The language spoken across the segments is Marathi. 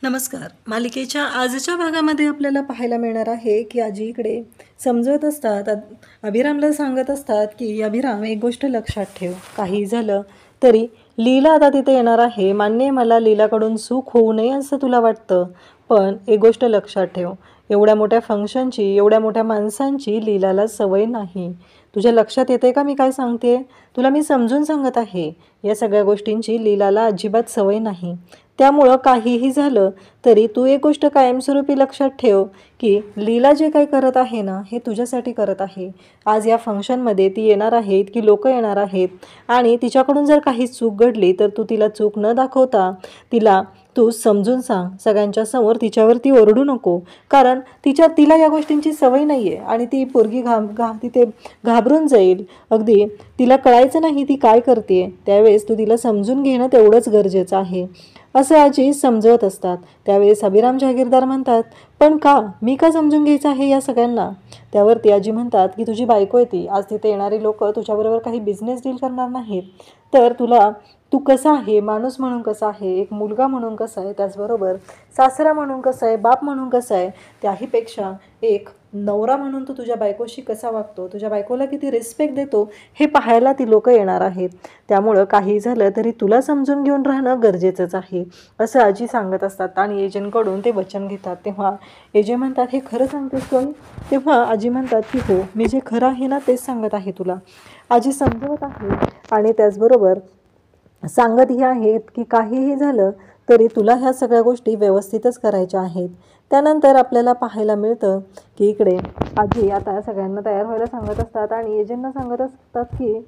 नमस्कार. मालिकेच्या आजच्या भागामध्ये आपल्याला पाहायला मिळणार आहे की आजी इकडे समजवत असतात, अभिरामला सांगत असतात की अभिराम एक गोष्ट लक्षात ठेव, काही झालं तरी लीला आता तिथे येणार आहे. मान्य मला लीलाकडून चूक होऊ नये असं तुला वाटतं, पण एक गोष्ट लक्षात ठेव, एवढ्या मोठ्या फंक्शनची, एवढ्या मोठ्या माणसांची लीलाला सवय नाही. तुझ्या लक्षात येते का मी काय सांगते? तुला मी समजून सांगत आहे. या सगळ्या गोष्टींची लीलाला अजिबात सवय नाही. त्यामुळं काहीही झालं तरी तू एक गोष्ट कायमस्वरूपी लक्षात ठेव की लीला जे काही करत आहे ना, हे तुझ्यासाठी करत आहे. आज या फंक्शनमध्ये ती येणार आहे, इतकी लोकं येणार आहेत आणि तिच्याकडून जर काही चूक घडली तर तू तिला चूक न दाखवता तिला तू समजून सांग. सगळ्यांच्या समोर तिच्यावरती ओरडू नको, कारण तिला या गोष्टींची सवय नाही आहे आणि ती पोरगी तिथे घाबरून जाईल. अगदी तिला कळायचं नाही ती काय करते. त्यावेळेस तू तिला समजून घेणं तेवढंच गरजेचं आहे असं आजी समजवत असतात. त्यावेळेस अभिराम जहागीरदार म्हणतात, पण का, मी का समजून घ्यायचं आहे या सगळ्यांना? त्यावरती आजी म्हणतात की तुझी बायको येते, आज तिथे येणारी लोक तुझ्याबरोबर काही बिझनेस डील करणार नाहीत, तर तू कसा आहे, माणूस म्हणून कसा आहे, एक मुलगा म्हणून कसा आहे, त्याचबरोबर सासरा म्हणून कसा आहे, बाप म्हणून कसा आहे, त्याहीपेक्षा एक नवरा म्हणून तू तुझ्या बायकोशी कसा वागतो, तुझ्या बायकोला किती रिस्पेक्ट देतो, हे पाहायला ती लोक येणार आहेत. त्यामुळं काही झालं तरी तुला समजून घेऊन राहणं गरजेचंच आहे असं आजी सांगत असतात आणि एजंटकडून ते वचन घेतात. तेव्हा एजंट म्हणतात, हे खरं सांगतेस तू? तेव्हा आजी म्हणतात की हो, मी जे खरं आहे ना तेच सांगत आहे तुला. आजी समजवत आहे आणि त्याचबरोबर सांगतही आहेत की काहीही झालं तरी तुला ह्या सगळ्या गोष्टी व्यवस्थितच करायच्या आहेत. त्यानंतर आपल्याला पाहायला मिळतं की इकडे आजी आता सगळ्यांना तयार व्हायला सांगत असतात आणि एजंटना सांगत असतात की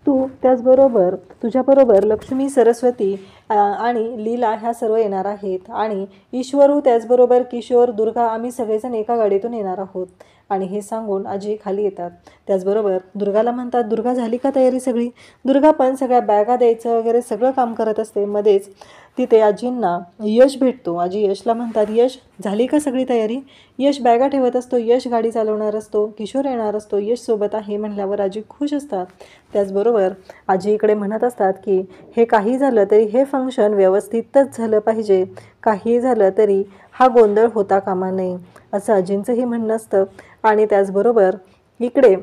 तू त्याचबरोबर तुझ्याबरोबर लक्ष्मी, सरस्वती आणि लीला ह्या सर्व येणार आहेत आणि ईश्वरू, त्याचबरोबर किशोर, दुर्गा, आम्ही सगळेजण एका गाडीतून येणार आहोत. आणि हे सांगून आजी खाली येतात. त्याचबरोबर दुर्गाला म्हणतात, दुर्गा झाली का तयारी सगळी? दुर्गा पण सगळ्या बॅगा द्यायचं वगैरे सगळं काम करत असते. मध्येच तिथे आजींना यश भेटतो. आजी यशला म्हणतात, यश झाली का सगळी तयारी? यश बॅगा ठेवत असतो, यश गाडी चालवणार असतो, किशोर येणार असतो, यश सोबत आहे म्हणल्यावर आजी खुश असतात. त्याचबरोबर आजी इकडे म्हणत असतात की हे काही झालं तरी हे फंक्शन व्यवस्थितच झालं पाहिजे, काही झालं तरी हा गोंधळ होता कामा नये असं आजींचंही म्हणणं असतं. आणि त्याचबरोबर इकडे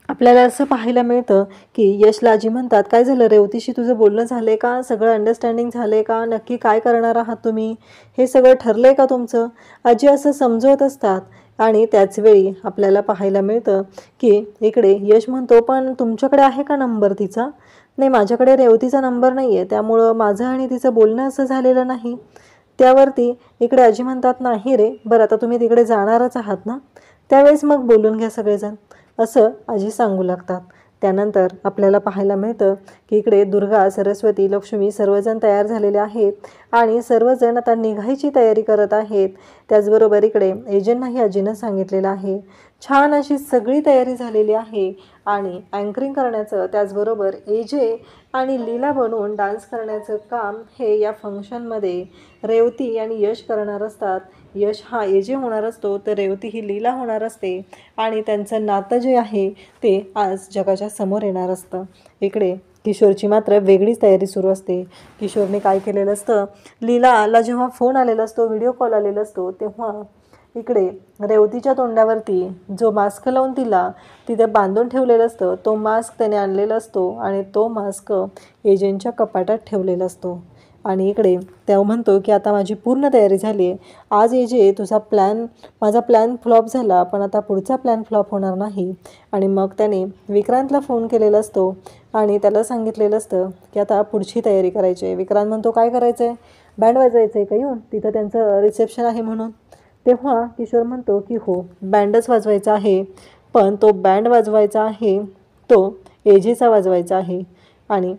आपल्याला असं पाहायला मिळतं की यशला आजी म्हणतात, काय झालं, रेवतीशी तुझं बोलणं झालं आहे का? सगळं अंडरस्टँडिंग झालं आहे का? नक्की काय करणार आहात तुम्ही? हे सगळं ठरलं आहे का तुमचं? आजी असं समजवत असतात. आणि त्याचवेळी आपल्याला पाहायला मिळतं की इकडे यश म्हणतो, पण तुमच्याकडे आहे का नंबर तिचा? नाही, माझ्याकडे रेवतीचा नंबर नाही आहे, त्यामुळं माझं आणि तिचं बोलणं असं झालेलं नाही. त्यावरती इकडे आजी म्हणतात, नाही रे, बरं आता तुम्ही तिकडे जाणारच आहात ना, त्यावेळेस मग बोलून घ्या सगळेजण असं आजी सांगू लागतात. त्यानंतर आपल्याला पाहायला मिळतं की इकडे दुर्गा, सरस्वती, लक्ष्मी सर्वजण तयार झालेले आहेत आणि सर्वजण आता निघायची तयारी करत आहेत. त्याचबरोबर इकडे एजंटनाही आजीनं सांगितलेलं आहे. छान अशी सगळी तयारी झालेली आहे आणि अँकरिंग करण्याचं, त्याचबरोबर एजे आणि लीला बनवून डान्स करण्याचं काम हे या फंक्शनमध्ये रेवती आणि यश करणार असतात. यश हा एजे होणार असतो तर रेवती ही लीला होणार असते आणि त्यांचं नातं जे आहे ते आज जगाच्या समोर येणार असतं. इकडे किशोरची मात्र वेगळीच तयारी सुरू असते. किशोरने काय केलेलं असतं, लीलाला जेव्हा फोन आलेला असतो, व्हिडिओ कॉल आलेला असतो, तेव्हा इकडे रेवतीच्या तोंडावरती जो मास्क लावून तिथे बांधून ठेवलेलं असतं, तो मास्क त्याने आणलेला असतो आणि तो मास्क एजंटच्या कपाटात ठेवलेला असतो. आणि इकडे तेव्हा म्हणतो की आता माझी पूर्ण तयारी झाली आहे, आज एजे माझा प्लॅन फ्लॉप झाला, पण आता पुढचा प्लॅन फ्लॉप होणार नाही. आणि मग त्याने विक्रांतला फोन केलेला असतो आणि त्याला सांगितलेलं असतं की आता पुढची तयारी करायची आहे. विक्रांत म्हणतो, काय करायचं आहे? बँड वाजवायचं आहे का येऊन? तिथं त्यांचं रिसेप्शन आहे म्हणून. तेव्हा किशोर म्हणतो की हो, बँडच वाजवायचा आहे, पण तो बँड वाजवायचा आहे तो एजेचा वाजवायचा आहे आणि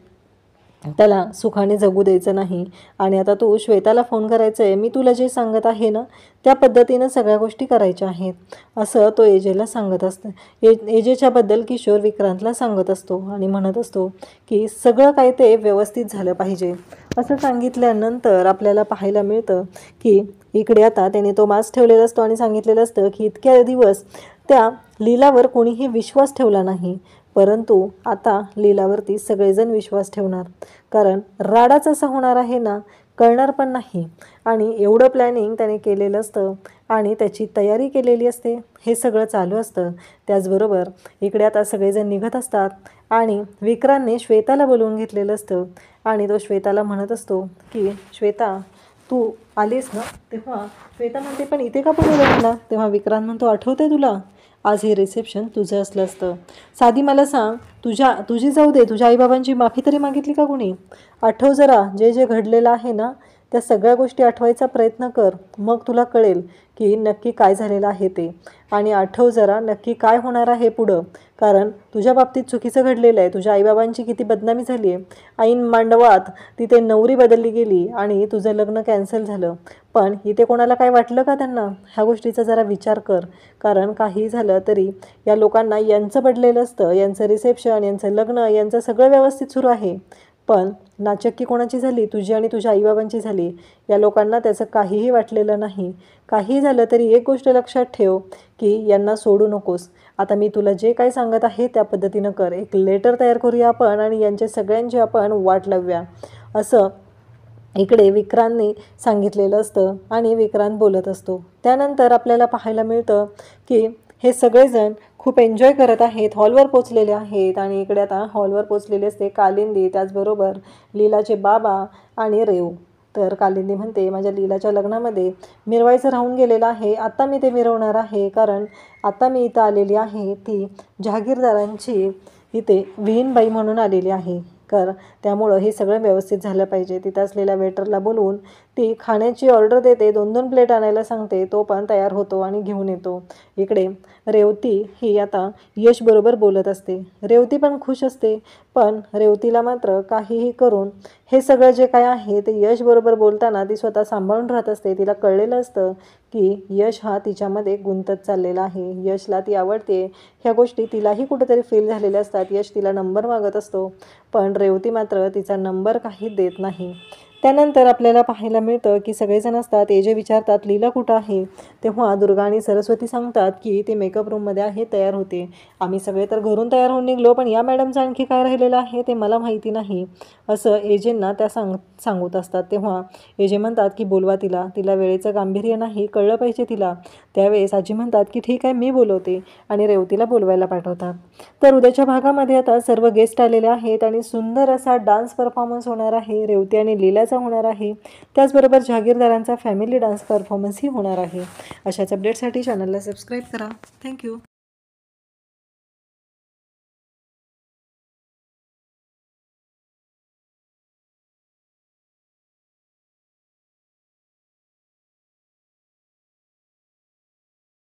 त्याला सुखाने जगू द्यायचं नाही. आणि आता तू श्वेताला फोन करायचं आहे, मी तुला जे सांगत आहे ना त्या पद्धतीनं सगळ्या गोष्टी करायच्या आहेत असं तो एजेला सांगत असतं. एजेच्याबद्दल किशोर विक्रांतला सांगत असतो आणि म्हणत असतो की सगळं काय ते व्यवस्थित झालं पाहिजे असं सांगितल्यानंतर आपल्याला पाहायला मिळतं की इकडे आता त्याने तो मास्क ठेवलेला असतो आणि सांगितलेलं असतं की इतक्या दिवस त्या लीलावर कोणीही विश्वास ठेवला नाही, परंतु आता लीलावरती सगळेजण विश्वास ठेवणार, कारण राडाच असा होणार आहे ना, कळणार पण नाही. आणि एवढं प्लॅनिंग त्याने केलेलं असतं आणि त्याची तयारी केलेली असते, हे सगळं चालू असतं. त्याचबरोबर इकडे आता सगळेजण निघत असतात आणि विक्रांतने श्वेताला बोलवून घेतलेलं असतं आणि तो श्वेताला म्हणत असतो की श्वेता तू आलीस ना. तेव्हा श्वेता म्हणते पण इथे का बोलवलं तुला. तेव्हा विक्रांत म्हणतो आठवतंय तुला आज हे रिसेप्शन तुझं असलं असतं. साधी मला सांग तुझी जाऊ दे, तुझ्या आईबाबांची माफी तरी मागितली का कोणी. आठव जरा जे जे घडलेलं आहे ना त्या सगळ्या गोष्टी आठवायचा प्रयत्न कर, मग तुला कळेल की नक्की काय झालेलं आहे ते. आणि आठव जरा नक्की काय होणार आहे पुढं, कारण तुझ्या बाबतीत चुकीचं घडलेलं आहे. तुझ्या आईबाबांची किती बदनामी झाली आहे. ऐन मांडवात तिथे नवरी बदलली गेली आणि तुझं लग्न कॅन्सल झालं. पण इथे कोणाला काय वाटलं का त्यांना. ह्या गोष्टीचा जरा विचार कर, कारण काही झालं तरी या लोकांना यांचं पडलेलं असतं, यांचं रिसेप्शन, यांचं लग्न, यांचं सगळं व्यवस्थित सुरू आहे. पण नाचक्की कोणाची झाली, तुझी आणि तुझ्या आईबाबांची झाली. या लोकांना त्याचं काहीही वाटलेलं नाही. काही झालं तरी एक गोष्ट लक्षात ठेव की यांना सोडू नकोस. आता मी तुला जे काय सांगत आहे त्या पद्धतीनं कर. एक लेटर तयार करूया आपण आणि यांच्या सगळ्यांची आपण वाट लावूया, असं इकडे विक्रांतने सांगितलेलं असतं आणि विक्रांत बोलत असतो. त्यानंतर आपल्याला पाहायला मिळतं की हे सगळेजण खूप एन्जॉय करत आहेत, हॉलवर पोचलेले आहेत. आणि इकडे आता हॉलवर पोचलेले असते कालिंदी, त्याचबरोबर लीलाचे बाबा आणि रेव. तर कालिंदी म्हणते माझ्या लीलाच्या लग्नामध्ये मिरवायचं राहून गेलेलं आहे, आता मी ते मिरवणार आहे. कारण आता मी इथं आलेली आहे ती जहागीरदारांची इथे विहीनबाई म्हणून आलेली आहे. त्यामुळं हे सगळं व्यवस्थित झालं पाहिजे. तिथं असलेल्या वेटरला बोलवून ती खाण्याची ऑर्डर देते, 2-2 प्लेट आणायला सांगते. तो पण तयार होतो आणि घेऊन येतो. इकडे रेवती ही आता यशबरोबर बोलत असते. रेवती पण खुश असते, पण रेवतीला मात्र काहीही करून हे सगळं जे काय आहे ते यशबरोबर बोलताना ती स्वतः सांभाळून राहत असते. तिला कळलेलं असतं की यश हा तिच्यामध्ये गुंतत चाललेला आहे, यशला ती आवडते. ह्या गोष्टी तिलाही कुठेतरी फील झालेल्या असतात. यश तिला नंबर मागत असतो, पण रेवती मात्र तिचा नंबर काही देत नाही. त्यानंतर आपल्याला पाहायला मिळतं की सगळेजण असतात. एजे विचारतात लीला कुठं आहे. तेव्हा दुर्गा आणि सरस्वती सांगतात की ते मेकअप रूममध्ये आहे, तयार होते. आम्ही सगळे तर घरून तयार होऊन निघलो, पण या मॅडमचं आणखी काय राहिलेलं आहे ते मला माहिती नाही, असं एजेंना त्या सांगत असतात. तेव्हा एजे म्हणतात की बोलवा तिला वेळेचं गांभीर्य नाही, कळलं पाहिजे तिला. त्यावेळेस आजी म्हणतात की ठीक आहे मी बोलवते आणि रेवतीला बोलवायला पाठवतात. तर उद्याच्या भागामध्ये आता सर्व गेस्ट आलेले आहेत आणि सुंदर असा डान्स परफॉर्मन्स होणार आहे. रेवती आणि लीलाचा होणार आहे. त्याचबरोबर जहागीरदारांचा फॅमिली डान्स परफॉर्मन्सही होणार आहे. अशाच अपडेटसाठी चॅनलला सबस्क्राईब करा. थँक्यू.